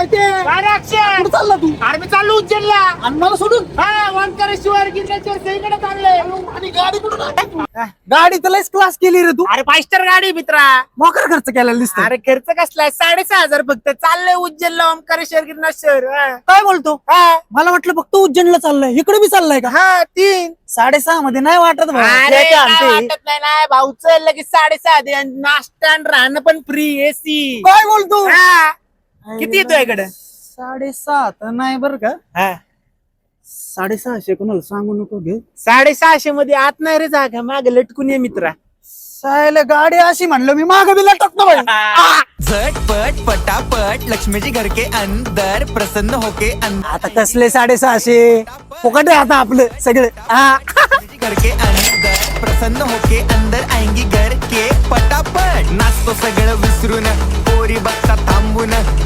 कुठं चालला तू? अरे मी चाललो उज्जैनला. आणि मला सोडून हा ओंकारेश्वर गिरणारेश्वर सगळीकडे चाललंय. आणि गाडी कुठून आली? गाडी तर लयच क्लास केली रे तू. अरे 5 स्टार गाडी मित्रा. मोकर खर्च केलेला दिसत. अरे खर्च कसलाय 6,500 फक्त. चाललंय उज्जैनला ओंकारेश्वर गिरणारेश्वर. काय बोलतो? हा मला वाटलं फक्त उज्जैनला चाललंय, इकडे बी चाललाय का? हा 3. 6.5 मध्ये नाही वाटत भाऊ. अरे ते काय काय आणते? वाटत नाही ना भाऊचं लगेच 6.5 दे. आणि नाश्ता आणि राहणं पण फ्री एसी. काय बोलतो? किती येतो इकडे? 6.5 तर नाही बरं का. 6,600 कोणाला सांगू नको घे. 650 मध्ये आत नाही रे जागा. माग लटकून ये मित्रा. सायला गाडी अशी म्हणलं मी माग बी लटकतो भाई. झटपट पटापट लक्ष्मी जी घर के अंदर प्रसन्न होके आता कसले 6,600 फुकट आहे आता आपलं सगळं. घर के अंदर प्रसन्न होके अंदर आएंगी घर के पटापट नाचतो सगळं विसरून पोरी बघता थांबून